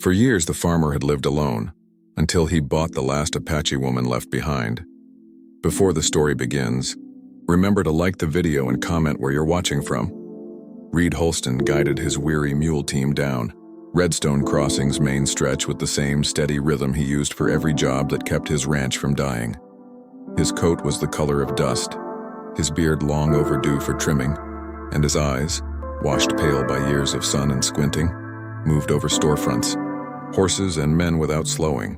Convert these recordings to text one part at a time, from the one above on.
For years, the farmer had lived alone, until he bought the last Apache woman left behind. Before the story begins, remember to like the video and comment where you're watching from. Reed Holston guided his weary mule team down Redstone Crossing's main stretch with the same steady rhythm he used for every job that kept his ranch from dying. His coat was the color of dust, his beard long overdue for trimming, and his eyes, washed pale by years of sun and squinting, moved over storefronts, horses and men without slowing.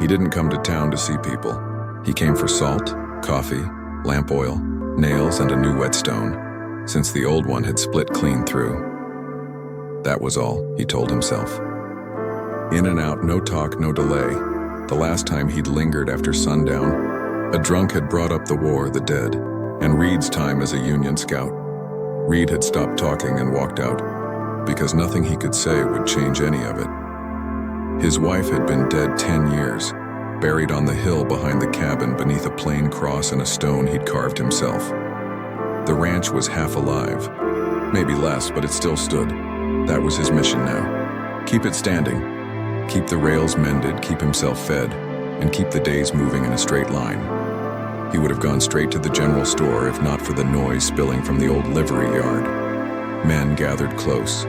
He didn't come to town to see people. He came for salt, coffee, lamp oil, nails, and a new whetstone, since the old one had split clean through. That was all, he told himself. In and out, no talk, no delay. The last time he'd lingered after sundown, a drunk had brought up the war, the dead, and Reed's time as a Union scout. Reed had stopped talking and walked out, because nothing he could say would change any of it. His wife had been dead 10 years, buried on the hill behind the cabin beneath a plain cross and a stone he'd carved himself. The ranch was half alive, maybe less, but it still stood. That was his mission now. Keep it standing, keep the rails mended, keep himself fed, and keep the days moving in a straight line. He would have gone straight to the general store if not for the noise spilling from the old livery yard. Men gathered close,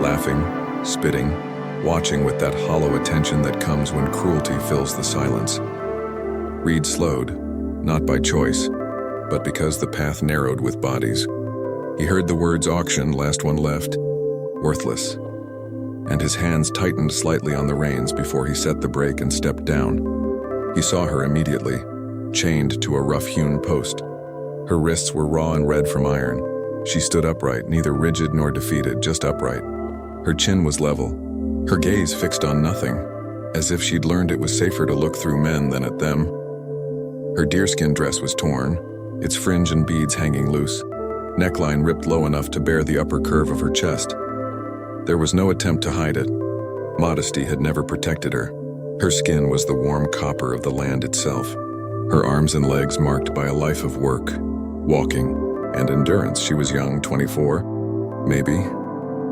laughing, spitting, watching with that hollow attention that comes when cruelty fills the silence. Reed slowed, not by choice, but because the path narrowed with bodies. He heard the words auction, last one left, worthless, and his hands tightened slightly on the reins before he set the brake and stepped down. He saw her immediately, chained to a rough-hewn post. Her wrists were raw and red from iron. She stood upright, neither rigid nor defeated, just upright. Her chin was level, her gaze fixed on nothing, as if she'd learned it was safer to look through men than at them. Her deerskin dress was torn, its fringe and beads hanging loose, neckline ripped low enough to bear the upper curve of her chest. There was no attempt to hide it. Modesty had never protected her. Her skin was the warm copper of the land itself. Her arms and legs marked by a life of work, walking, and endurance. She was young, 24, maybe.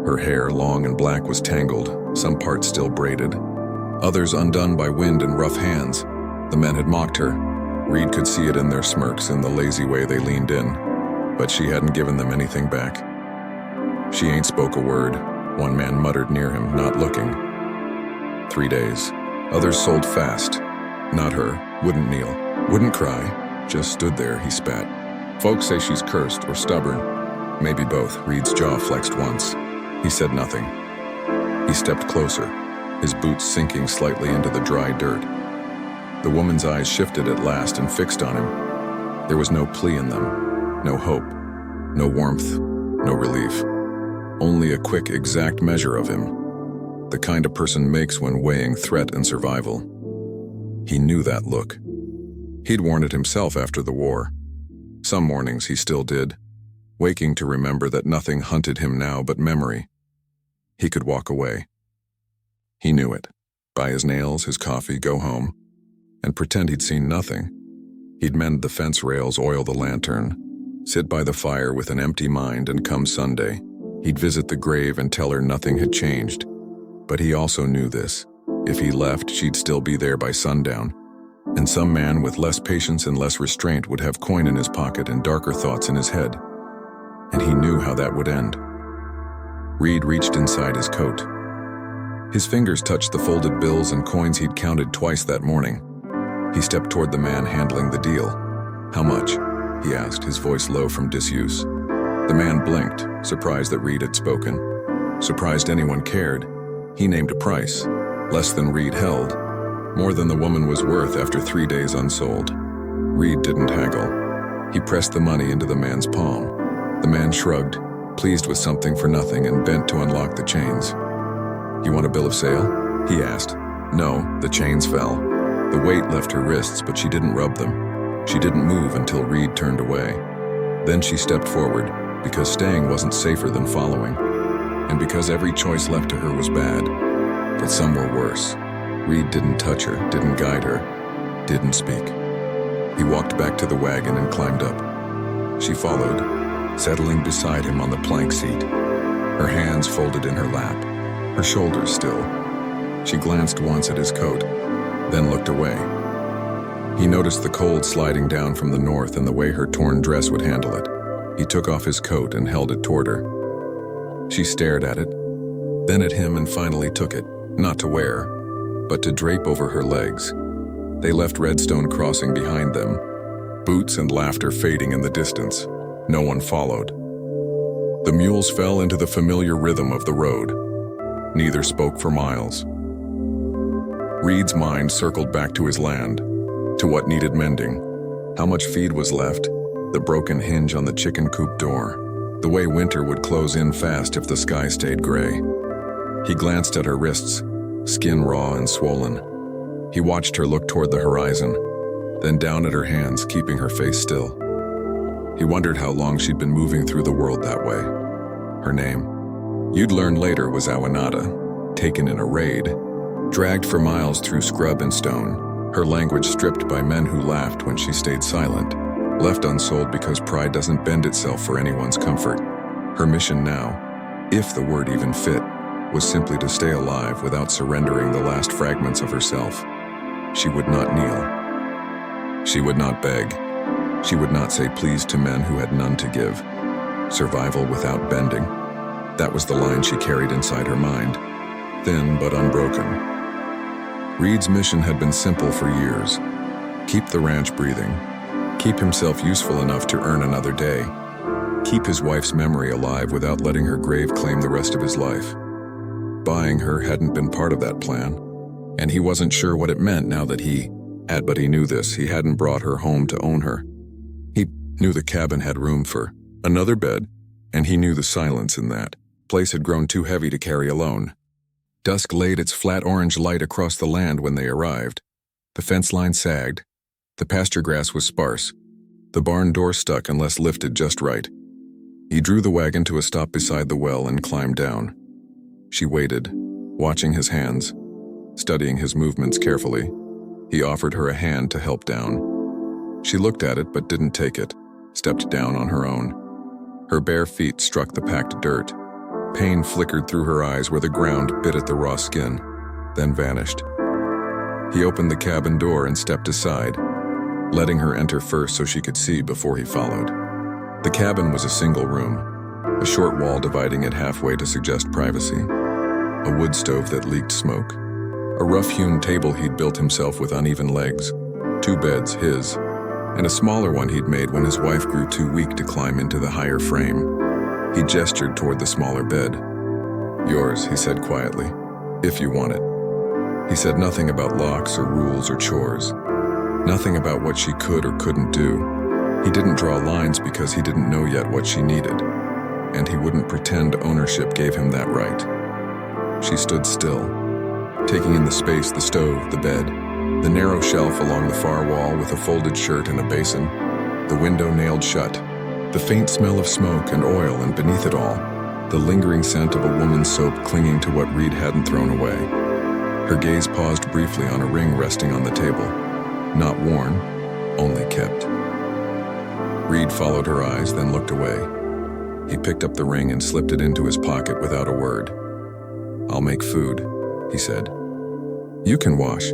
Her hair, long and black, was tangled, some parts still braided, others undone by wind and rough hands. The men had mocked her. Reed could see it in their smirks, in the lazy way they leaned in, but she hadn't given them anything back. She ain't spoke a word, one man muttered near him, not looking. 3 days. Others sold fast. Not her, wouldn't kneel, wouldn't cry, just stood there, he spat. Folks say she's cursed or stubborn. Maybe both. Reed's jaw flexed once. He said nothing. He stepped closer, his boots sinking slightly into the dry dirt. The woman's eyes shifted at last and fixed on him. There was no plea in them, no hope, no warmth, no relief. Only a quick, exact measure of him, the kind a person makes when weighing threat and survival. He knew that look. He'd worn it himself after the war. Some mornings he still did, waking to remember that nothing hunted him now but memory. He could walk away. He knew it. Buy his nails, his coffee, go home, and pretend he'd seen nothing. He'd mend the fence rails, oil the lantern, sit by the fire with an empty mind, and come Sunday, he'd visit the grave and tell her nothing had changed. But he also knew this. If he left, she'd still be there by sundown, and some man with less patience and less restraint would have coin in his pocket and darker thoughts in his head. And he knew how that would end. Reed reached inside his coat. His fingers touched the folded bills and coins he'd counted twice that morning. He stepped toward the man handling the deal. How much? He asked, his voice low from disuse. The man blinked, surprised that Reed had spoken. Surprised anyone cared. He named a price, less than Reed held, more than the woman was worth after 3 days unsold. Reed didn't haggle. He pressed the money into the man's palm. The man shrugged, pleased with something for nothing, and bent to unlock the chains. You want a bill of sale? He asked. No, the chains fell. The weight left her wrists, but she didn't rub them. She didn't move until Reed turned away. Then she stepped forward, because staying wasn't safer than following, and because every choice left to her was bad, but some were worse. Reed didn't touch her, didn't guide her, didn't speak. He walked back to the wagon and climbed up. She followed, settling beside him on the plank seat, her hands folded in her lap, her shoulders still. She glanced once at his coat, then looked away. He noticed the cold sliding down from the north and the way her torn dress would handle it. He took off his coat and held it toward her. She stared at it, then at him, and finally took it, not to wear, but to drape over her legs. They left Redstone Crossing behind them, boots and laughter fading in the distance. No one followed. The mules fell into the familiar rhythm of the road. Neither spoke for miles. Reed's mind circled back to his land, to what needed mending, how much feed was left, the broken hinge on the chicken coop door, the way winter would close in fast if the sky stayed gray. He glanced at her wrists, skin raw and swollen. He watched her look toward the horizon, then down at her hands, keeping her face still. He wondered how long she'd been moving through the world that way. Her name, you'd learn later, was Awanada, taken in a raid, dragged for miles through scrub and stone, her language stripped by men who laughed when she stayed silent, left unsold because pride doesn't bend itself for anyone's comfort. Her mission now, if the word even fit, was simply to stay alive without surrendering the last fragments of herself. She would not kneel. She would not beg. She would not say please to men who had none to give. Survival without bending. That was the line she carried inside her mind, thin but unbroken. Reed's mission had been simple for years. Keep the ranch breathing. Keep himself useful enough to earn another day. Keep his wife's memory alive without letting her grave claim the rest of his life. Buying her hadn't been part of that plan, and he wasn't sure what it meant now that he knew this, he hadn't brought her home to own her. He knew the cabin had room for another bed, and he knew the silence in that place had grown too heavy to carry alone. Dusk laid its flat orange light across the land when they arrived. The fence line sagged. The pasture grass was sparse. The barn door stuck unless lifted just right. He drew the wagon to a stop beside the well and climbed down. She waited, watching his hands, studying his movements carefully. He offered her a hand to help down. She looked at it but didn't take it, stepped down on her own. Her bare feet struck the packed dirt. Pain flickered through her eyes where the ground bit at the raw skin, then vanished. He opened the cabin door and stepped aside, letting her enter first so she could see before he followed. The cabin was a single room, a short wall dividing it halfway to suggest privacy, a wood stove that leaked smoke, a rough-hewn table he'd built himself with uneven legs, 2 beds, his, and a smaller one he'd made when his wife grew too weak to climb into the higher frame. He gestured toward the smaller bed. "Yours," he said quietly, "if you want it." He said nothing about locks or rules or chores, nothing about what she could or couldn't do. He didn't draw lines because he didn't know yet what she needed, and he wouldn't pretend ownership gave him that right. She stood still, taking in the space, the stove, the bed, the narrow shelf along the far wall with a folded shirt and a basin, the window nailed shut, the faint smell of smoke and oil, and beneath it all, the lingering scent of a woman's soap clinging to what Reed hadn't thrown away. Her gaze paused briefly on a ring resting on the table, not worn, only kept. Reed followed her eyes, then looked away. He picked up the ring and slipped it into his pocket without a word. "I'll make food," he said. "You can wash.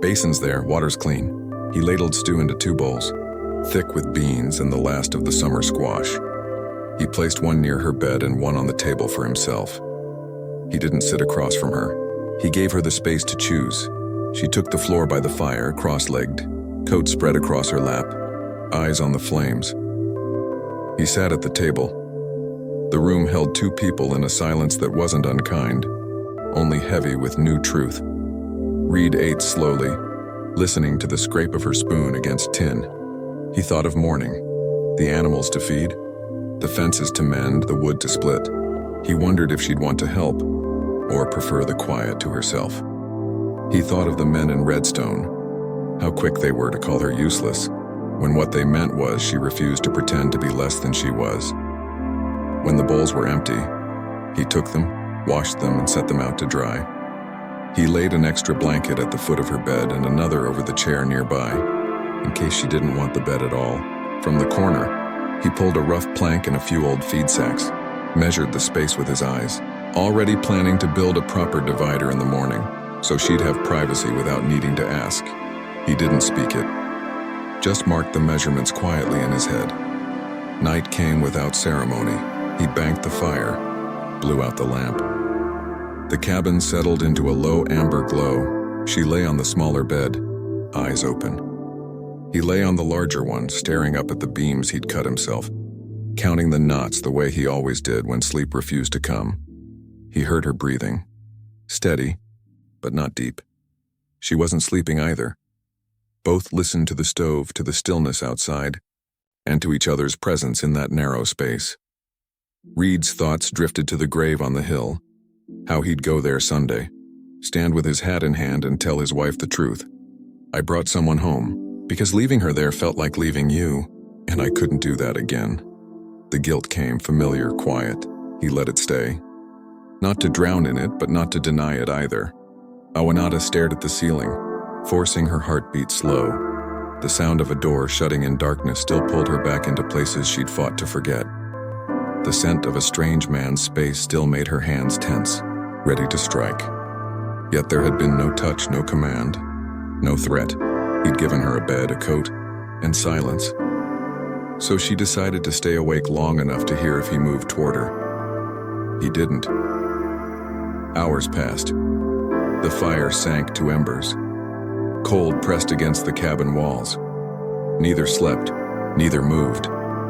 Basin's there, water's clean." He ladled stew into 2 bowls, thick with beans and the last of the summer squash. He placed one near her bed and one on the table for himself. He didn't sit across from her. He gave her the space to choose. She took the floor by the fire, cross-legged, coat spread across her lap, eyes on the flames. He sat at the table. The room held 2 people in a silence that wasn't unkind, only heavy with new truth. Reed ate slowly, listening to the scrape of her spoon against tin. He thought of morning, the animals to feed, the fences to mend, the wood to split. He wondered if she'd want to help, or prefer the quiet to herself. He thought of the men in Redstone, how quick they were to call her useless, when what they meant was she refused to pretend to be less than she was. When the bowls were empty, he took them, washed them, and set them out to dry. He laid an extra blanket at the foot of her bed and another over the chair nearby, in case she didn't want the bed at all. From the corner, he pulled a rough plank and a few old feed sacks, measured the space with his eyes, already planning to build a proper divider in the morning, so she'd have privacy without needing to ask. He didn't speak it, just marked the measurements quietly in his head. Night came without ceremony. He banked the fire, blew out the lamp. The cabin settled into a low amber glow. She lay on the smaller bed, eyes open. He lay on the larger one, staring up at the beams he'd cut himself, counting the knots the way he always did when sleep refused to come. He heard her breathing, steady, but not deep. She wasn't sleeping either. Both listened to the stove, to the stillness outside, and to each other's presence in that narrow space. Reed's thoughts drifted to the grave on the hill, how he'd go there Sunday, stand with his hat in hand and tell his wife the truth. I brought someone home, because leaving her there felt like leaving you, and I couldn't do that again. The guilt came, familiar, quiet. He let it stay. Not to drown in it, but not to deny it either. Awanada stared at the ceiling, forcing her heartbeat slow. The sound of a door shutting in darkness still pulled her back into places she'd fought to forget. The scent of a strange man's space still made her hands tense, ready to strike. Yet there had been no touch, no command, no threat. He'd given her a bed, a coat, and silence. So she decided to stay awake long enough to hear if he moved toward her. He didn't. Hours passed. The fire sank to embers. Cold pressed against the cabin walls. Neither slept, neither moved.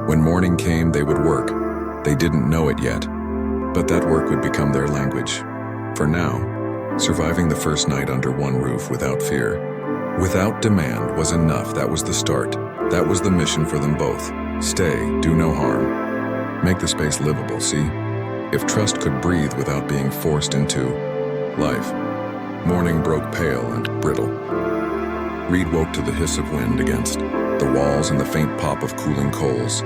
When morning came, they would work. They didn't know it yet, but that work would become their language. For now, surviving the first night under one roof without fear, without demand, was enough. That was the start. That was the mission for them both. Stay, do no harm. Make the space livable, see? If trust could breathe without being forced into life. Morning broke pale and brittle. Reed woke to the hiss of wind against the walls and the faint pop of cooling coals.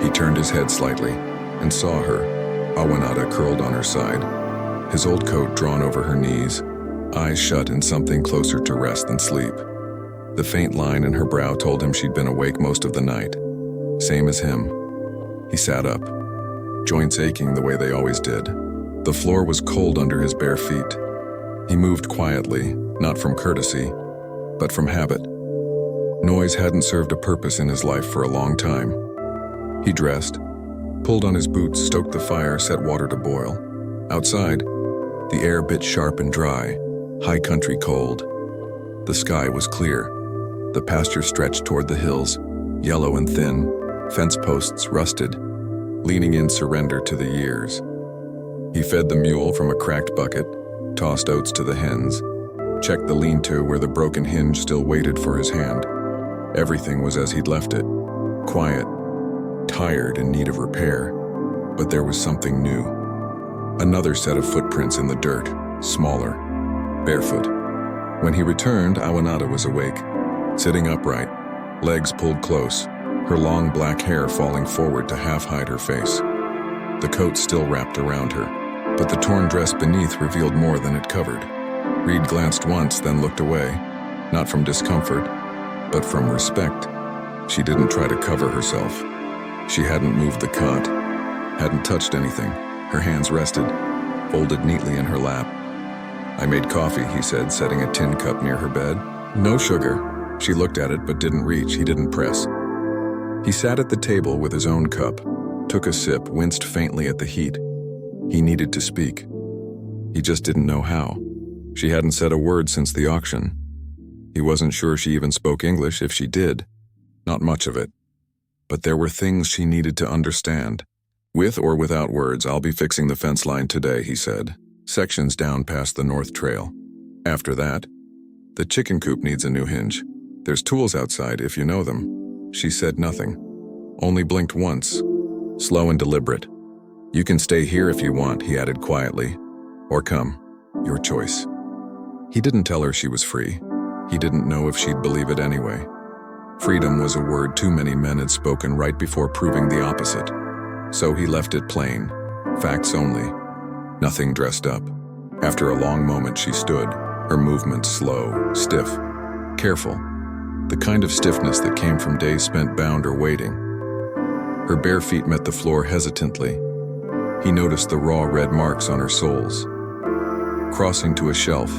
He turned his head slightly and saw her, Awanada curled on her side, his old coat drawn over her knees, eyes shut in something closer to rest than sleep. The faint line in her brow told him she'd been awake most of the night. Same as him. He sat up, joints aching the way they always did. The floor was cold under his bare feet. He moved quietly, not from courtesy, but from habit. Noise hadn't served a purpose in his life for a long time. He dressed, pulled on his boots, stoked the fire, set water to boil. Outside, the air bit sharp and dry, high country cold. The sky was clear. The pasture stretched toward the hills, yellow and thin, fence posts rusted, leaning in surrender to the years. He fed the mule from a cracked bucket, tossed oats to the hens, checked the lean-to where the broken hinge still waited for his hand. Everything was as he'd left it, quiet, tired, in need of repair. But there was something new. Another set of footprints in the dirt, smaller, barefoot. When he returned, Awanada was awake, sitting upright, legs pulled close, her long black hair falling forward to half hide her face. The coat still wrapped around her, but the torn dress beneath revealed more than it covered. Reed glanced once, then looked away, not from discomfort, but from respect. She didn't try to cover herself. She hadn't moved the cot, hadn't touched anything. Her hands rested, folded neatly in her lap. I made coffee, he said, setting a tin cup near her bed. No sugar. She looked at it but didn't reach, he didn't press. He sat at the table with his own cup, took a sip, winced faintly at the heat. He needed to speak. He just didn't know how. She hadn't said a word since the auction. He wasn't sure she even spoke English if she did. Not much of it. But there were things she needed to understand. With or without words, I'll be fixing the fence line today, he said. Sections down past the north trail. After that, the chicken coop needs a new hinge. There's tools outside if you know them. She said nothing, only blinked once, slow and deliberate. You can stay here if you want, he added quietly, or come, your choice. He didn't tell her she was free. He didn't know if she'd believe it anyway. Freedom was a word too many men had spoken right before proving the opposite. So he left it plain, facts only, nothing dressed up. After a long moment she stood, her movements slow, stiff, careful, the kind of stiffness that came from days spent bound or waiting. Her bare feet met the floor hesitantly. He noticed the raw red marks on her soles. Crossing to a shelf,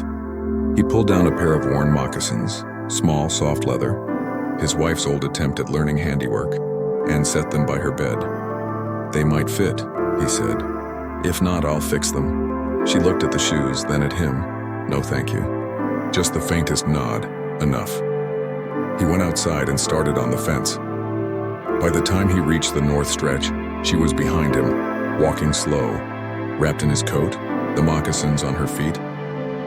He pulled down a pair of worn moccasins, small, soft leather, his wife's old attempt at learning handiwork, and set them by her bed. "They might fit," he said. "If not, I'll fix them." She looked at the shoes, then at him. "No, thank you." Just the faintest nod. Enough. He went outside and started on the fence. By the time he reached the north stretch, she was behind him, walking slow, wrapped in his coat, the moccasins on her feet,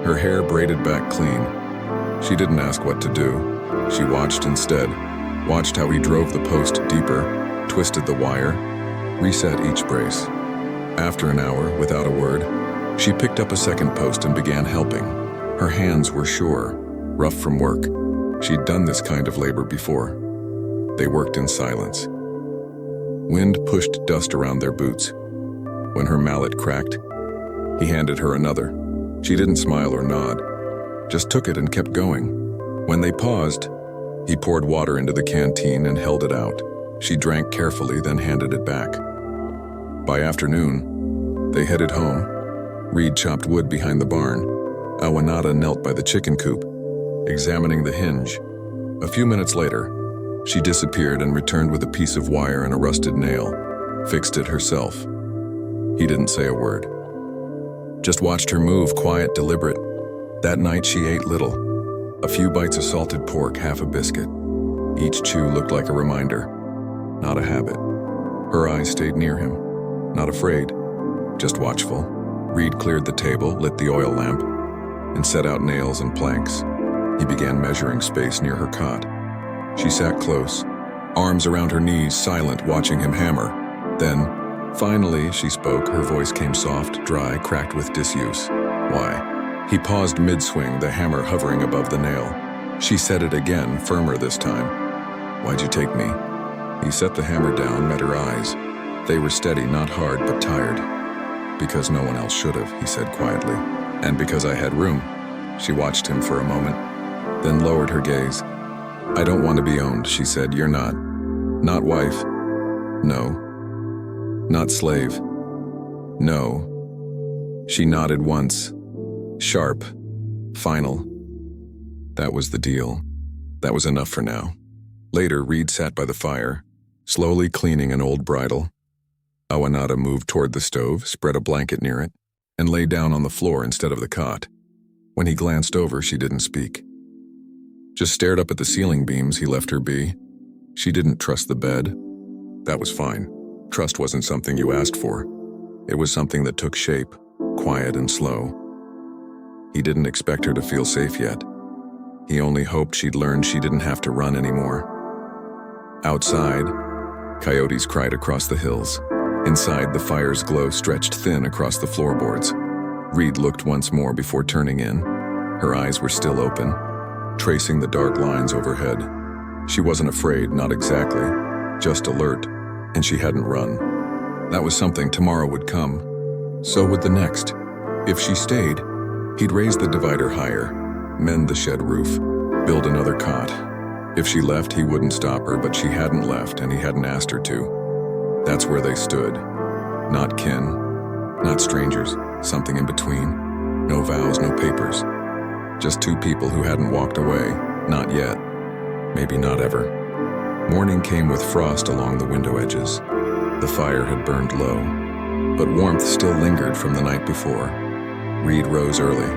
her hair braided back clean. She didn't ask what to do. She watched instead, watched how he drove the post deeper, twisted the wire, reset each brace. After an hour, without a word, she picked up a second post and began helping. Her hands were sure, rough from work. She'd done this kind of labor before. They worked in silence. Wind pushed dust around their boots. When her mallet cracked, he handed her another. She didn't smile or nod, just took it and kept going. When they paused, he poured water into the canteen and held it out. She drank carefully, then handed it back. By afternoon, they headed home. Reed chopped wood behind the barn. Awanada knelt by the chicken coop, examining the hinge. A few minutes later, she disappeared and returned with a piece of wire and a rusted nail, fixed it herself. He didn't say a word. Just watched her move, quiet, deliberate. That night she ate little. A few bites of salted pork, half a biscuit. Each chew looked like a reminder, not a habit. Her eyes stayed near him, not afraid, just watchful. Reed cleared the table, lit the oil lamp, and set out nails and planks. He began measuring space near her cot. She sat close, arms around her knees, silent, watching him hammer. Then, finally, she spoke. Her voice came soft, dry, cracked with disuse. "Why?" He paused mid-swing, the hammer hovering above the nail. She said it again, firmer this time. "Why'd you take me?" He set the hammer down, met her eyes. They were steady, not hard, but tired. "Because no one else should have," he said quietly. "And because I had room." She watched him for a moment, then lowered her gaze. "I don't want to be owned," she said. "You're not. Not wife. No. Not slave. No." She nodded once. Sharp. Final. That was the deal. That was enough for now. Later, Reed sat by the fire, slowly cleaning an old bridle. Awanada moved toward the stove, spread a blanket near it, and lay down on the floor instead of the cot. When he glanced over, she didn't speak. Just stared up at the ceiling beams. He left her be. She didn't trust the bed. That was fine. Trust wasn't something you asked for. It was something that took shape, quiet and slow. He didn't expect her to feel safe yet. He only hoped she'd learned she didn't have to run anymore. Outside, coyotes cried across the hills. Inside, the fire's glow stretched thin across the floorboards. Reed looked once more before turning in. Her eyes were still open, tracing the dark lines overhead. She wasn't afraid, not exactly, just alert, and she hadn't run. That was something. Tomorrow would come. So would the next. If she stayed, he'd raise the divider higher, mend the shed roof, build another cot. If she left, he wouldn't stop her, but she hadn't left, and he hadn't asked her to. That's where they stood. Not kin, not strangers, something in between. No vows, no papers. Just two people who hadn't walked away. Not yet. Maybe not ever. Morning came with frost along the window edges. The fire had burned low, but warmth still lingered from the night before. Reed rose early,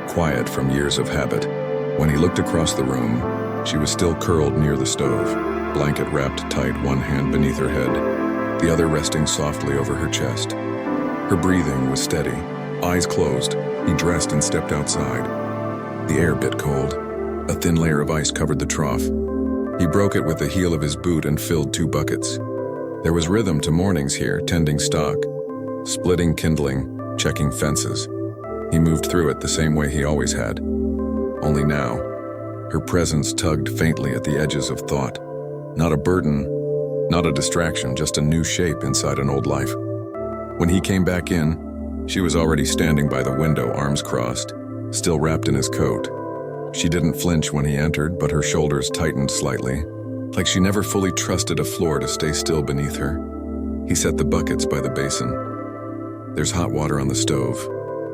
quiet from years of habit. When he looked across the room, she was still curled near the stove, blanket wrapped tight, one hand beneath her head, the other resting softly over her chest. Her breathing was steady, eyes closed. He dressed and stepped outside. The air bit cold. A thin layer of ice covered the trough. He broke it with the heel of his boot and filled 2 buckets. There was rhythm to mornings here, tending stock, splitting kindling, checking fences. He moved through it the same way he always had. Only now, her presence tugged faintly at the edges of thought. Not a burden, not a distraction, just a new shape inside an old life. When he came back in, she was already standing by the window, arms crossed, still wrapped in his coat. She didn't flinch when he entered, but her shoulders tightened slightly, like she never fully trusted a floor to stay still beneath her. He set the buckets by the basin. "There's hot water on the stove,"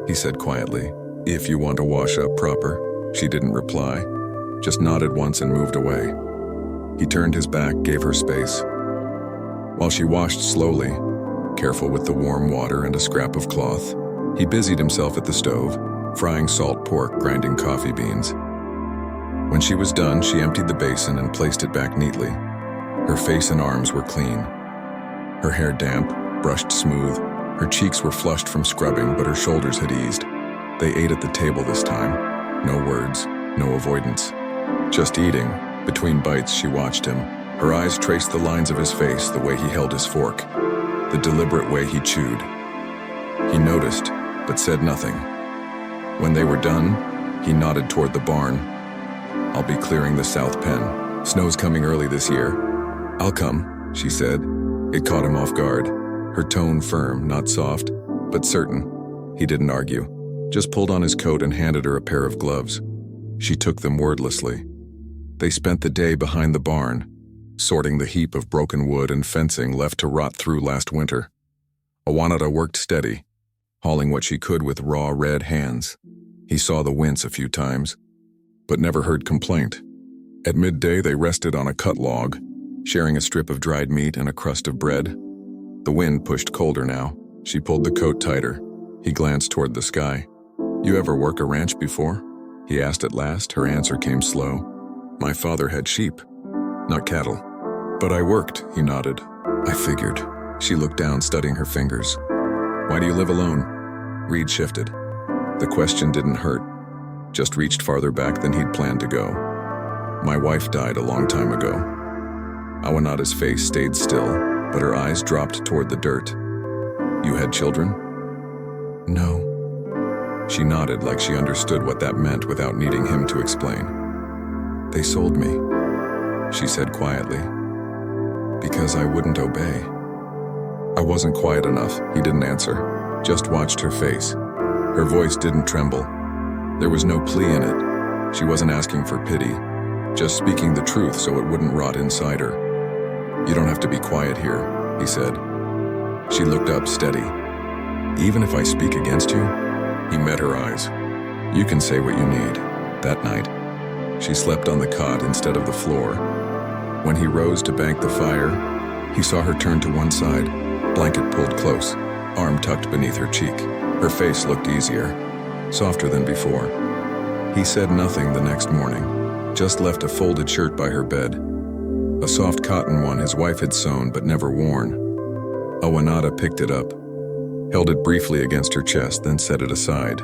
he said quietly, "if you want to wash up proper." She didn't reply, just nodded once and moved away. He turned his back, gave her space. While she washed slowly, careful with the warm water and a scrap of cloth, he busied himself at the stove, frying salt pork, grinding coffee beans. When she was done, she emptied the basin and placed it back neatly. Her face and arms were clean. Her hair damp, brushed smooth. Her cheeks were flushed from scrubbing, but her shoulders had eased. They ate at the table this time. No words, no avoidance. Just eating. Between bites, she watched him. Her eyes traced the lines of his face, the way he held his fork, the deliberate way he chewed. He noticed, but said nothing. When they were done, he nodded toward the barn. "I'll be clearing the south pen. Snow's coming early this year." "I'll come," she said. It caught him off guard. Her tone firm, not soft, but certain. He didn't argue, just pulled on his coat and handed her a pair of gloves. She took them wordlessly. They spent the day behind the barn, sorting the heap of broken wood and fencing left to rot through last winter. Awanata worked steady, hauling what she could with raw red hands. He saw the wince a few times, but never heard complaint. At midday, they rested on a cut log, sharing a strip of dried meat and a crust of bread. The wind pushed colder now. She pulled the coat tighter. He glanced toward the sky. "You ever work a ranch before?" he asked at last. Her answer came slow. "My father had sheep, not cattle. But I worked," he nodded. "I figured." She looked down, studying her fingers. "Why do you live alone?" Reed shifted. The question didn't hurt, just reached farther back than he'd planned to go. "My wife died a long time ago." Awanata's face stayed still, but her eyes dropped toward the dirt. "You had children?" "No." She nodded like she understood what that meant without needing him to explain. "They sold me," she said quietly, "because I wouldn't obey." I wasn't quiet enough. He didn't answer, just watched her face. Her voice didn't tremble. There was no plea in it. She wasn't asking for pity, just speaking the truth so it wouldn't rot inside her. "You don't have to be quiet here," he said. She looked up, steady. "Even if I speak against you?" He met her eyes. "You can say what you need." That night, she slept on the cot instead of the floor. When he rose to bank the fire, he saw her turn to one side, blanket pulled close, arm tucked beneath her cheek. Her face looked easier, softer than before. He said nothing the next morning, just left a folded shirt by her bed, a soft cotton one his wife had sewn but never worn. Awanata picked it up, held it briefly against her chest, then set it aside.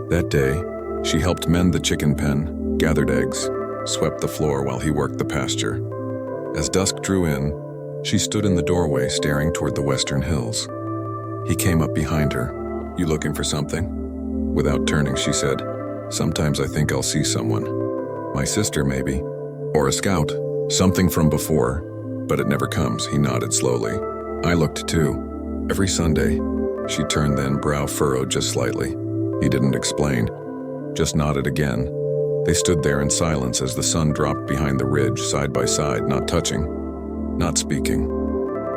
That day, she helped mend the chicken pen, gathered eggs, swept the floor while he worked the pasture. As dusk drew in, she stood in the doorway staring toward the western hills. He came up behind her. "You looking for something?" Without turning, she said, "Sometimes I think I'll see someone. My sister, maybe. Or a scout. Something from before. But it never comes," he nodded slowly. "I looked too. Every Sunday." She turned then, brow furrowed just slightly. He didn't explain, just nodded again. They stood there in silence as the sun dropped behind the ridge, side by side, not touching, not speaking.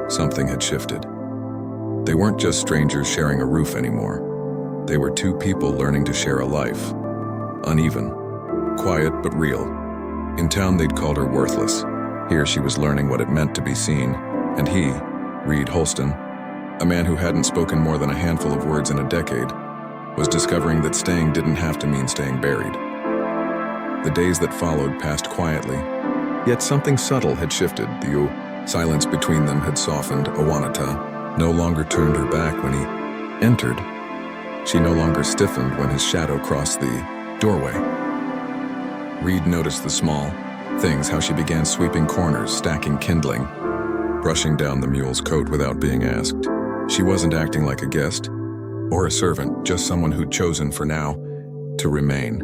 Something had shifted. They weren't just strangers sharing a roof anymore. They were two people learning to share a life. Uneven, quiet but real. In town they'd called her worthless. Here she was learning what it meant to be seen. And he, Reed Holston, a man who hadn't spoken more than a handful of words in a decade, was discovering that staying didn't have to mean staying buried. The days that followed passed quietly, yet something subtle had shifted. The silence between them had softened. Awanata no longer turned her back when he entered. She no longer stiffened when his shadow crossed the doorway. Reed noticed the small things, how she began sweeping corners, stacking kindling, brushing down the mule's coat without being asked. She wasn't acting like a guest or a servant, just someone who'd chosen for now to remain.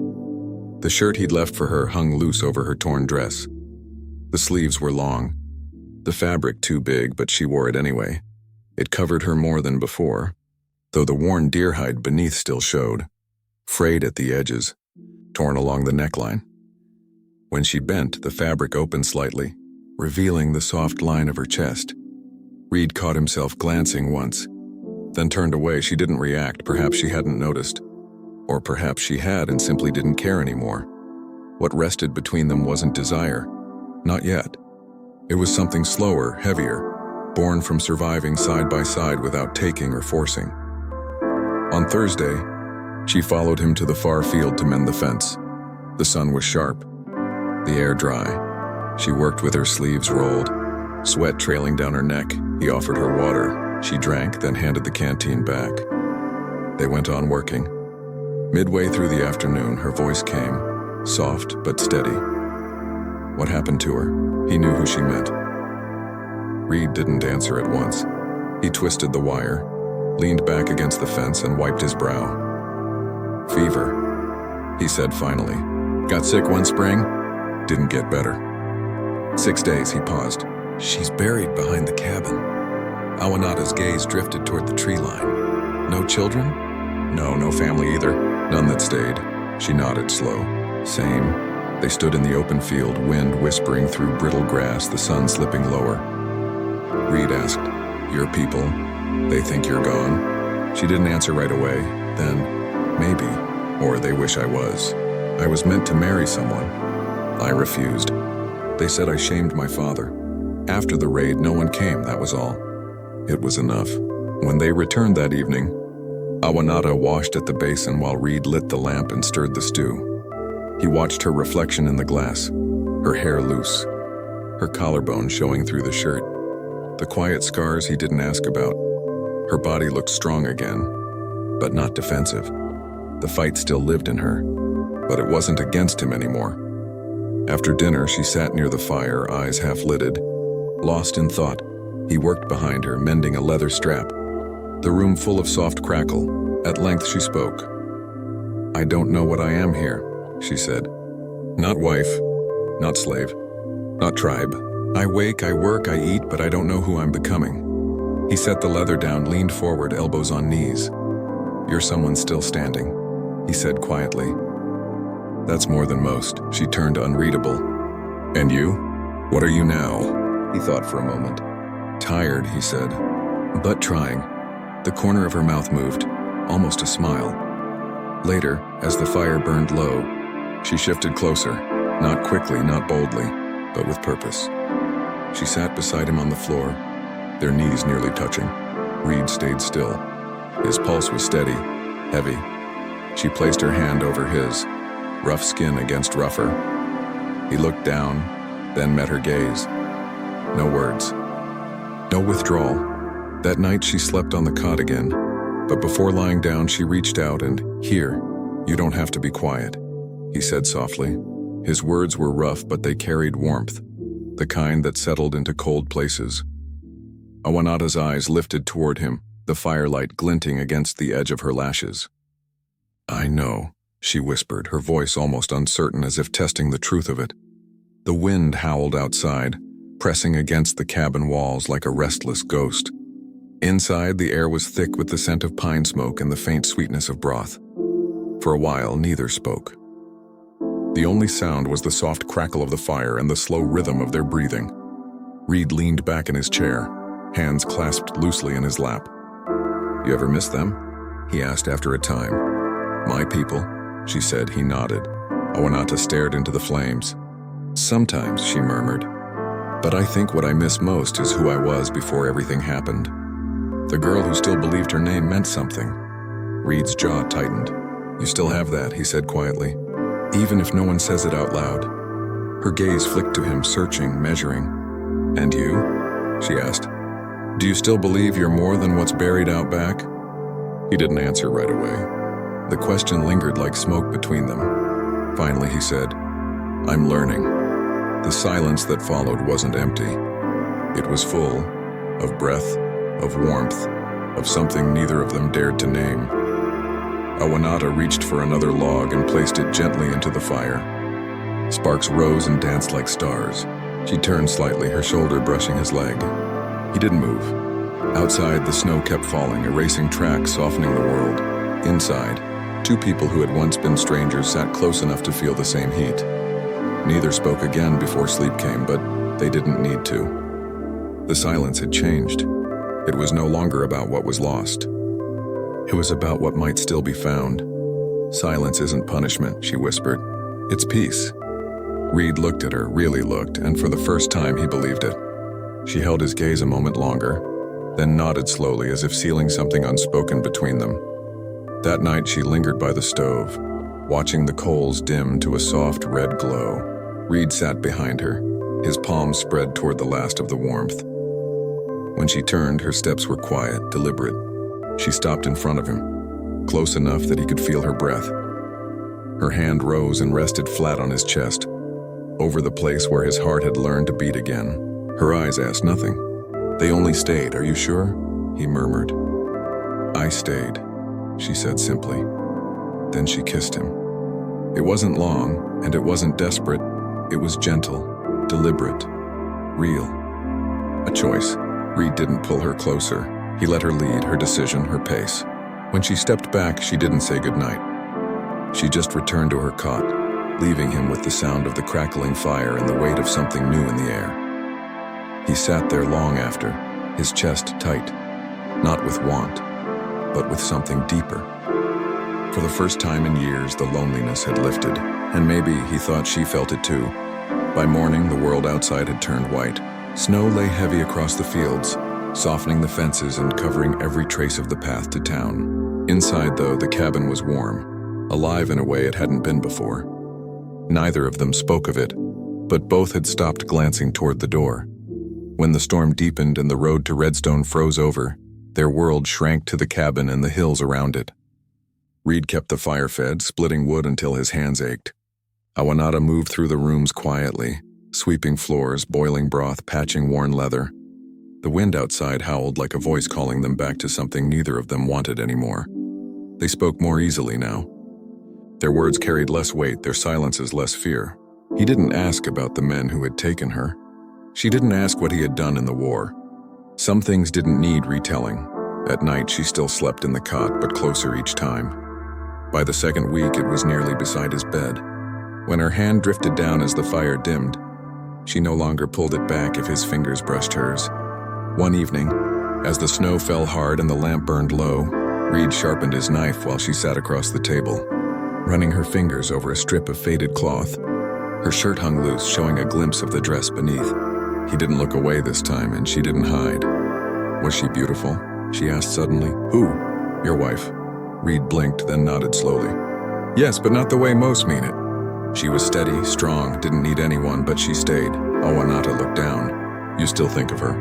The shirt he'd left for her hung loose over her torn dress. The sleeves were long, the fabric too big, but she wore it anyway. It covered her more than before, though the worn deer hide beneath still showed, frayed at the edges, torn along the neckline. When she bent, the fabric opened slightly, revealing the soft line of her chest. Reed caught himself glancing once, then turned away. She didn't react, perhaps she hadn't noticed. Or perhaps she had and simply didn't care anymore. What rested between them wasn't desire. Not yet. It was something slower, heavier, born from surviving side by side without taking or forcing. On Thursday, she followed him to the far field to mend the fence. The sun was sharp, the air dry. She worked with her sleeves rolled, sweat trailing down her neck. He offered her water. She drank, then handed the canteen back. They went on working. Midway through the afternoon, her voice came, soft but steady. What happened to her? He knew who she meant. Reed didn't answer at once. He twisted the wire, leaned back against the fence and wiped his brow. Fever, he said finally. Got sick one spring? Didn't get better. 6 days, he paused. She's buried behind the cabin. Awanata's gaze drifted toward the tree line. No children? No family either. None that stayed. She nodded slow. Same. They stood in the open field, wind whispering through brittle grass, the sun slipping lower. Reed asked, "Your people? They think you're gone?" She didn't answer right away. Then, maybe, or they wish I was. I was meant to marry someone. I refused. They said I shamed my father. After the raid, no one came, that was all. It was enough. When they returned that evening, Awanata washed at the basin while Reed lit the lamp and stirred the stew. He watched her reflection in the glass, her hair loose, her collarbone showing through the shirt, the quiet scars he didn't ask about. Her body looked strong again, but not defensive. The fight still lived in her, but it wasn't against him anymore. After dinner, she sat near the fire, eyes half-lidded, lost in thought. He worked behind her, mending a leather strap. The room full of soft crackle. At length she spoke. "I don't know what I am here," she said. "Not wife, not slave, not tribe. I wake, I work, I eat, but I don't know who I'm becoming." He set the leather down, leaned forward, elbows on knees. "You're someone still standing," he said quietly. "That's more than most." She turned unreadable. "And you? What are you now?" He thought for a moment. "Tired," he said, but trying. The corner of her mouth moved, almost a smile. Later, as the fire burned low, she shifted closer, not quickly, not boldly, but with purpose. She sat beside him on the floor, their knees nearly touching. Reed stayed still. His pulse was steady, heavy. She placed her hand over his, rough skin against rougher. He looked down, then met her gaze. No words. No withdrawal. That night she slept on the cot again, but before lying down she reached out and, "Here, you don't have to be quiet," he said softly. His words were rough, but they carried warmth, the kind that settled into cold places. Awanata's eyes lifted toward him, the firelight glinting against the edge of her lashes. "I know," she whispered, her voice almost uncertain, as if testing the truth of it. The wind howled outside, pressing against the cabin walls like a restless ghost. Inside, the air was thick with the scent of pine smoke and the faint sweetness of broth. For a while, neither spoke. The only sound was the soft crackle of the fire and the slow rhythm of their breathing. Reed leaned back in his chair, hands clasped loosely in his lap. "You ever miss them?" he asked after a time. "My people," she said. He nodded. Awanata stared into the flames. "Sometimes," she murmured. "But I think what I miss most is who I was before everything happened. The girl who still believed her name meant something." Reed's jaw tightened. "You still have that," he said quietly, "even if no one says it out loud." Her gaze flicked to him, searching, measuring. "And you?" she asked. "Do you still believe you're more than what's buried out back?" He didn't answer right away. The question lingered like smoke between them. Finally he said, "I'm learning." The silence that followed wasn't empty. It was full of breath, of warmth, of something neither of them dared to name. Awanata reached for another log and placed it gently into the fire. Sparks rose and danced like stars. She turned slightly, her shoulder brushing his leg. He didn't move. Outside, the snow kept falling, erasing tracks, softening the world. Inside, two people who had once been strangers sat close enough to feel the same heat. Neither spoke again before sleep came, but they didn't need to. The silence had changed. It was no longer about what was lost. It was about what might still be found. "Silence isn't punishment," she whispered. "It's peace." Reed looked at her, really looked, and for the first time he believed it. She held his gaze a moment longer, then nodded slowly as if sealing something unspoken between them. That night she lingered by the stove, watching the coals dim to a soft red glow. Reed sat behind her, his palms spread toward the last of the warmth. When she turned, her steps were quiet, deliberate. She stopped in front of him, close enough that he could feel her breath. Her hand rose and rested flat on his chest, over the place where his heart had learned to beat again. Her eyes asked nothing. "They only stayed, are you sure?" he murmured. "I stayed," she said simply. Then she kissed him. It wasn't long, and it wasn't desperate. It was gentle, deliberate, real. A choice. Reed didn't pull her closer. He let her lead, her decision, her pace. When she stepped back, she didn't say goodnight. She just returned to her cot, leaving him with the sound of the crackling fire and the weight of something new in the air. He sat there long after, his chest tight, not with want, but with something deeper. For the first time in years, the loneliness had lifted, and maybe he thought she felt it too. By morning, the world outside had turned white. Snow lay heavy across the fields, softening the fences and covering every trace of the path to town. Inside, though, the cabin was warm, alive in a way it hadn't been before. Neither of them spoke of it, but both had stopped glancing toward the door. When the storm deepened and the road to Redstone froze over, their world shrank to the cabin and the hills around it. Reed kept the fire fed, splitting wood until his hands ached. Awanata moved through the rooms quietly, sweeping floors, boiling broth, patching worn leather. The wind outside howled like a voice calling them back to something neither of them wanted anymore. They spoke more easily now. Their words carried less weight, their silences less fear. He didn't ask about the men who had taken her. She didn't ask what he had done in the war. Some things didn't need retelling. At night, she still slept in the cot, but closer each time. By the second week, it was nearly beside his bed. When her hand drifted down as the fire dimmed, she no longer pulled it back if his fingers brushed hers. One evening, as the snow fell hard and the lamp burned low, Reed sharpened his knife while she sat across the table, running her fingers over a strip of faded cloth. Her shirt hung loose, showing a glimpse of the dress beneath. He didn't look away this time, and she didn't hide. "Was she beautiful?" she asked suddenly. "Who?" "Your wife." Reed blinked, then nodded slowly. "Yes, but not the way most mean it." She was steady, strong, didn't need anyone, but she stayed. Awanata looked down. "You still think of her?"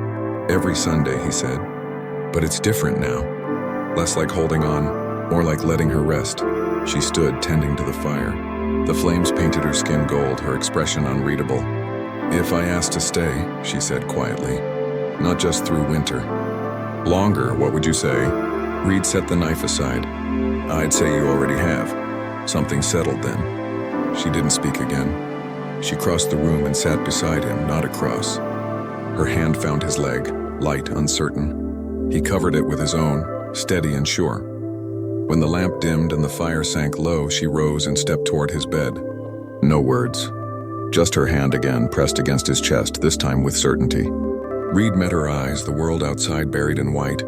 "Every Sunday," he said. "But it's different now. Less like holding on, more like letting her rest." She stood, tending to the fire. The flames painted her skin gold, her expression unreadable. "If I asked to stay," she said quietly, "not just through winter. Longer, what would you say?" Reed set the knife aside. "I'd say you already have." Something settled then. She didn't speak again. She crossed the room and sat beside him, not across. Her hand found his leg, light, uncertain. He covered it with his own, steady and sure. When the lamp dimmed and the fire sank low, she rose and stepped toward his bed. No words. Just her hand again, pressed against his chest, this time with certainty. Reed met her eyes, the world outside buried in white,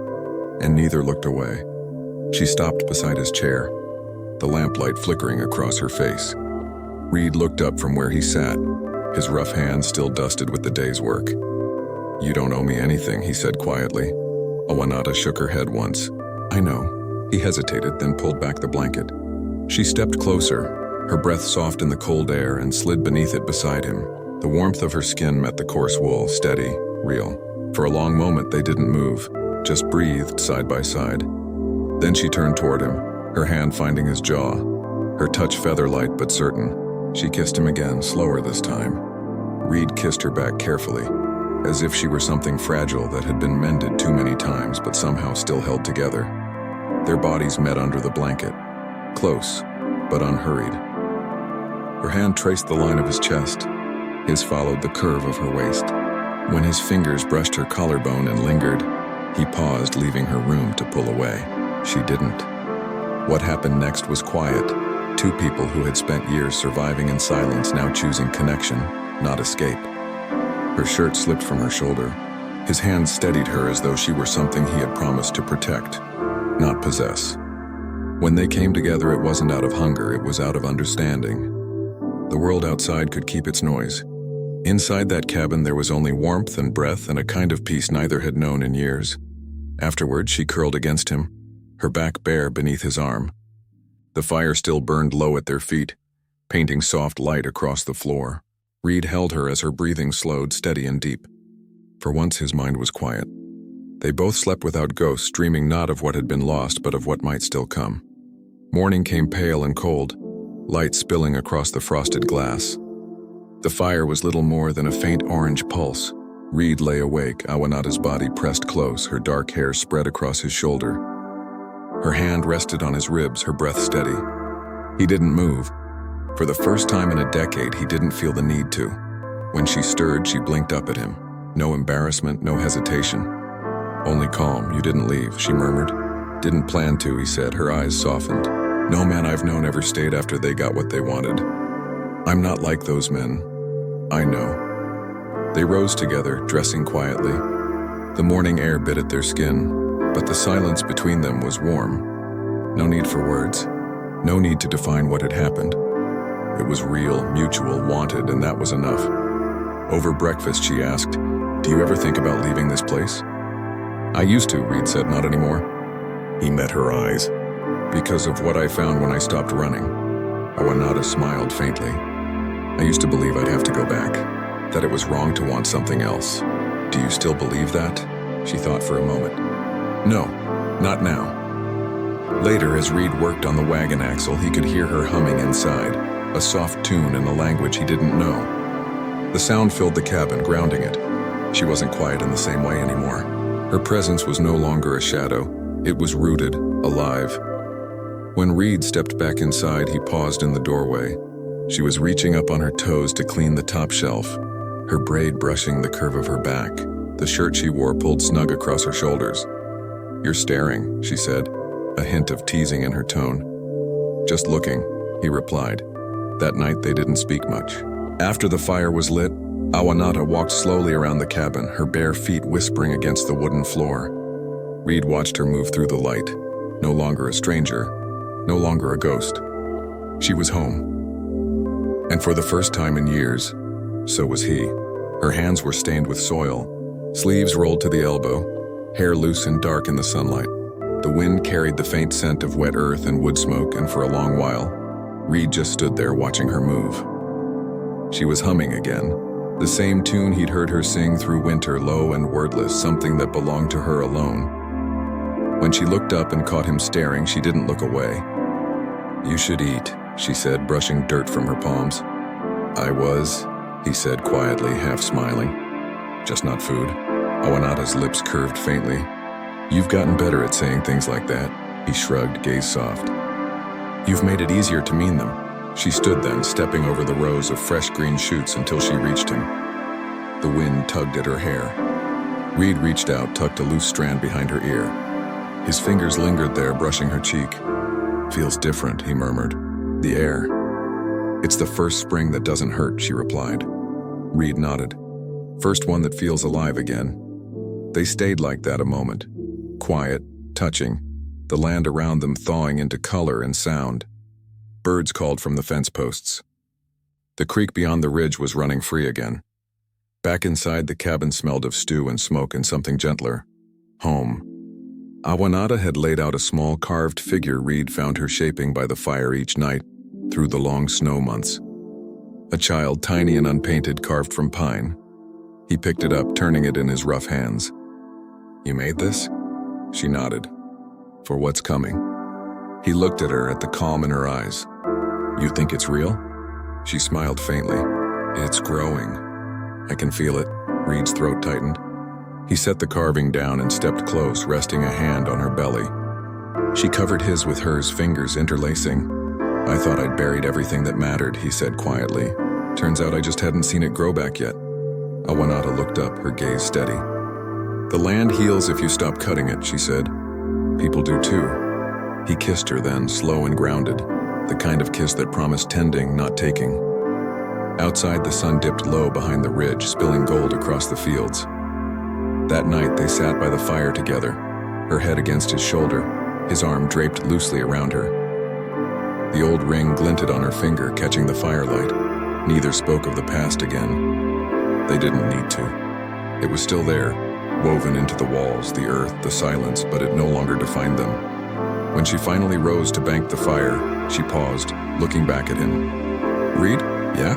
and neither looked away. She stopped beside his chair, the lamplight flickering across her face. Reed looked up from where he sat, his rough hands still dusted with the day's work. "You don't owe me anything," he said quietly. Awanata shook her head once. "I know." He hesitated, then pulled back the blanket. She stepped closer, her breath soft in the cold air, and slid beneath it beside him. The warmth of her skin met the coarse wool, steady, real. For a long moment they didn't move, just breathed side by side. Then she turned toward him, her hand finding his jaw, her touch feather-light but certain. She kissed him again, slower this time. Reed kissed her back carefully, as if she were something fragile that had been mended too many times but somehow still held together. Their bodies met under the blanket, close, but unhurried. Her hand traced the line of his chest. His followed the curve of her waist. When his fingers brushed her collarbone and lingered, he paused, leaving her room to pull away. She didn't. What happened next was quiet. Two people who had spent years surviving in silence now choosing connection, not escape. Her shirt slipped from her shoulder. His hand steadied her as though she were something he had promised to protect, not possess. When they came together, it wasn't out of hunger, it was out of understanding. The world outside could keep its noise. Inside that cabin, there was only warmth and breath and a kind of peace neither had known in years. Afterward, she curled against him, her back bare beneath his arm. The fire still burned low at their feet, painting soft light across the floor. Reed held her as her breathing slowed, steady and deep. For once, his mind was quiet. They both slept without ghosts, dreaming not of what had been lost, but of what might still come. Morning came pale and cold, light spilling across the frosted glass. The fire was little more than a faint orange pulse. Reed lay awake, Awanata's body pressed close, her dark hair spread across his shoulder. Her hand rested on his ribs, her breath steady. He didn't move. For the first time in a decade, he didn't feel the need to. When she stirred, she blinked up at him. No embarrassment, no hesitation. Only calm. "You didn't leave," she murmured. "Didn't plan to," he said, her eyes softened. "No man I've known ever stayed after they got what they wanted. I'm not like those men. I know." They rose together, dressing quietly. The morning air bit at their skin, but the silence between them was warm. No need for words. No need to define what had happened. It was real, mutual, wanted, and that was enough. Over breakfast, she asked, "Do you ever think about leaving this place?" "I used to," Reed said, "not anymore." He met her eyes. "Because of what I found when I stopped running." Awanata smiled faintly. "I used to believe I'd have to go back, that it was wrong to want something else." "Do you still believe that?" She thought for a moment. "No, not now." Later, as Reed worked on the wagon axle, he could hear her humming inside, a soft tune in a language he didn't know. The sound filled the cabin, grounding it. She wasn't quiet in the same way anymore. Her presence was no longer a shadow. It was rooted, alive. When Reed stepped back inside, he paused in the doorway. She was reaching up on her toes to clean the top shelf, her braid brushing the curve of her back. The shirt she wore pulled snug across her shoulders. "You're staring," she said, a hint of teasing in her tone. "Just looking," he replied. That night they didn't speak much. After the fire was lit, Awanata walked slowly around the cabin, her bare feet whispering against the wooden floor. Reed watched her move through the light. No longer a stranger, no longer a ghost. She was home. And for the first time in years, so was he. Her hands were stained with soil, sleeves rolled to the elbow, hair loose and dark in the sunlight. The wind carried the faint scent of wet earth and wood smoke, and for a long while, Reed just stood there watching her move. She was humming again, the same tune he'd heard her sing through winter, low and wordless, something that belonged to her alone. When she looked up and caught him staring, she didn't look away. "You should eat," she said, brushing dirt from her palms. "I was," he said quietly, half smiling. "Just not food." Awanata's lips curved faintly. "You've gotten better at saying things like that," he shrugged, gaze soft. "You've made it easier to mean them." She stood then, stepping over the rows of fresh green shoots until she reached him. The wind tugged at her hair. Reed reached out, tucked a loose strand behind her ear. His fingers lingered there, brushing her cheek. "Feels different," he murmured. "The air." "It's the first spring that doesn't hurt," she replied. Reed nodded. "First one that feels alive again." They stayed like that a moment. Quiet, touching, the land around them thawing into color and sound. Birds called from the fence posts. The creek beyond the ridge was running free again. Back inside, the cabin smelled of stew and smoke and something gentler. Home. Awanata had laid out a small carved figure Reed found her shaping by the fire each night through the long snow months. A child, tiny and unpainted, carved from pine. He picked it up, turning it in his rough hands. "You made this?" She nodded. "For what's coming?" He looked at her, at the calm in her eyes. "You think it's real?" She smiled faintly. "It's growing. I can feel it." Reed's throat tightened. He set the carving down and stepped close, resting a hand on her belly. She covered his with hers, fingers interlacing. "I thought I'd buried everything that mattered," he said quietly. "Turns out I just hadn't seen it grow back yet." Awanata looked up, her gaze steady. "The land heals if you stop cutting it," she said. "People do too." He kissed her then, slow and grounded, the kind of kiss that promised tending, not taking. Outside, the sun dipped low behind the ridge, spilling gold across the fields. That night, they sat by the fire together, her head against his shoulder, his arm draped loosely around her. The old ring glinted on her finger, catching the firelight. Neither spoke of the past again. They didn't need to. It was still there, woven into the walls, the earth, the silence, but it no longer defined them. When she finally rose to bank the fire, she paused, looking back at him. "Reed? Yeah?"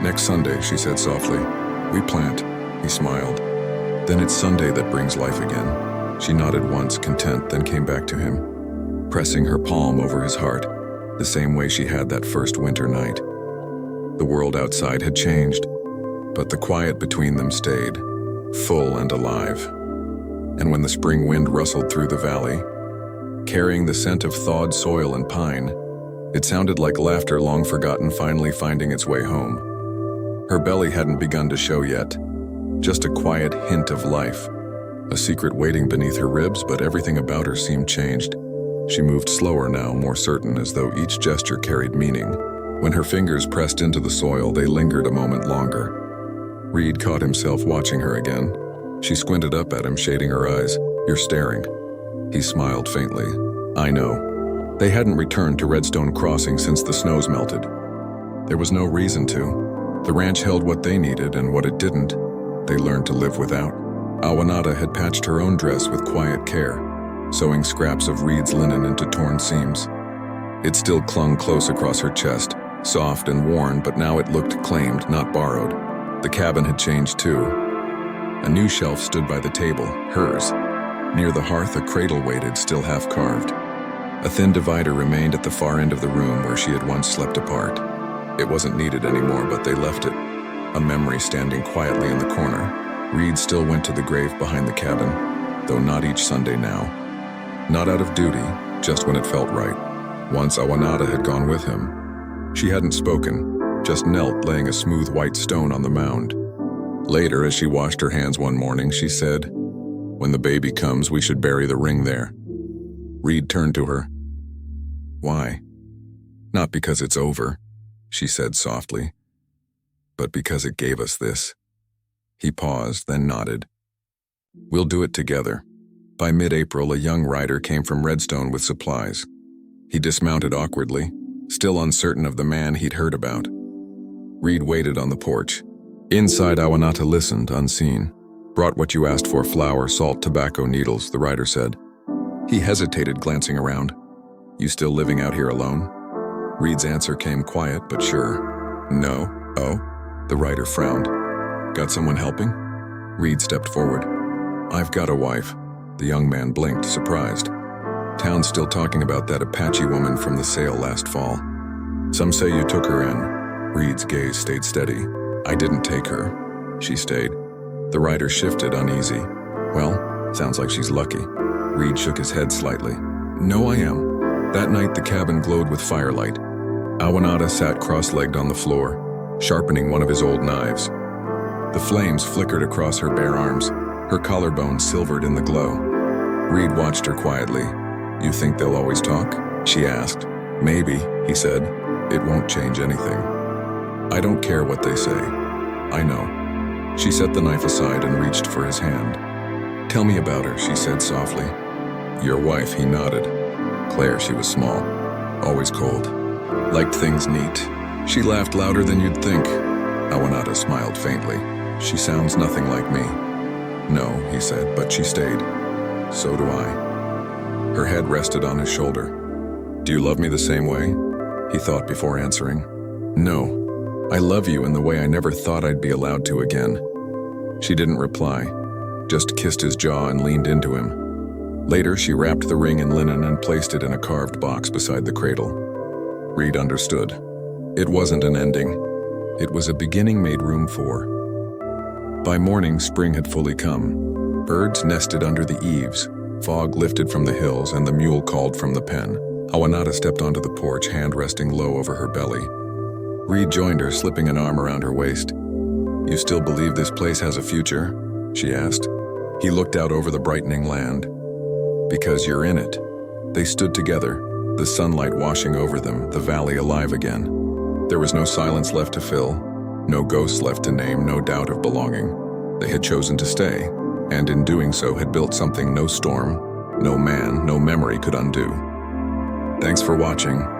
"Next Sunday," she said softly. "We plant." He smiled. "Then it's Sunday that brings life again." She nodded once, content, then came back to him, pressing her palm over his heart, the same way she had that first winter night. The world outside had changed, but the quiet between them stayed, full and alive. And when the spring wind rustled through the valley, carrying the scent of thawed soil and pine, it sounded like laughter long forgotten finally finding its way home. Her belly hadn't begun to show yet, just a quiet hint of life, a secret waiting beneath her ribs, but everything about her seemed changed. She moved slower now, more certain, as though each gesture carried meaning. When her fingers pressed into the soil, they lingered a moment longer. Reed caught himself watching her again. She squinted up at him, shading her eyes. "You're staring." He smiled faintly. "I know." They hadn't returned to Redstone Crossing since the snows melted. There was no reason to. The ranch held what they needed, and what it didn't, they learned to live without. Awanada had patched her own dress with quiet care, sewing scraps of Reed's linen into torn seams. It still clung close across her chest, soft and worn, but now it looked claimed, not borrowed. The cabin had changed too. A new shelf stood by the table, hers. Near the hearth, a cradle waited, still half-carved. A thin divider remained at the far end of the room where she had once slept apart. It wasn't needed anymore, but they left it, a memory standing quietly in the corner. Reed still went to the grave behind the cabin, though not each Sunday now. Not out of duty, just when it felt right. Once Awanada had gone with him. She hadn't spoken, just knelt, laying a smooth white stone on the mound. Later, as she washed her hands one morning, she said, "When the baby comes, we should bury the ring there." Reed turned to her. "Why?" "Not because it's over," she said softly, "but because it gave us this." He paused, then nodded. "We'll do it together." By mid-April, a young rider came from Redstone with supplies. He dismounted awkwardly, still uncertain of the man he'd heard about. Reed waited on the porch. Inside, Awanata listened, unseen. "Brought what you asked for: flour, salt, tobacco, needles," the rider said. He hesitated, glancing around. "You still living out here alone?" Reed's answer came quiet but sure. "No." "Oh?" The rider frowned. "Got someone helping?" Reed stepped forward. "I've got a wife." The young man blinked, surprised. "Town's still talking about that Apache woman from the sale last fall. Some say you took her in." Reed's gaze stayed steady. "I didn't take her. She stayed." The rider shifted, uneasy. "Well, sounds like she's lucky." Reed shook his head slightly. "No, I am." That night, the cabin glowed with firelight. Awanada sat cross-legged on the floor, sharpening one of his old knives. The flames flickered across her bare arms, her collarbone silvered in the glow. Reed watched her quietly. "You think they'll always talk?" she asked. "Maybe," he said. "It won't change anything." "I don't care what they say. I know." She set the knife aside and reached for his hand. "Tell me about her," she said softly. "Your wife," he nodded. "Claire, she was small, always cold. Liked things neat." She laughed louder than you'd think. Awanada smiled faintly. "She sounds nothing like me." "No," he said, "but she stayed." "So do I." Her head rested on his shoulder. "Do you love me the same way?" He thought before answering. "No. I love you in the way I never thought I'd be allowed to again." She didn't reply, just kissed his jaw and leaned into him. Later, she wrapped the ring in linen and placed it in a carved box beside the cradle. Reed understood. It wasn't an ending. It was a beginning made room for. By morning, spring had fully come. Birds nested under the eaves, fog lifted from the hills, and the mule called from the pen. Awanada stepped onto the porch, hand resting low over her belly. Reed joined her, slipping an arm around her waist. "You still believe this place has a future?" she asked. He looked out over the brightening land. "Because you're in it." They stood together, the sunlight washing over them, the valley alive again. There was no silence left to fill, no ghosts left to name, no doubt of belonging. They had chosen to stay, and in doing so had built something no storm, no man, no memory could undo. Thanks for watching.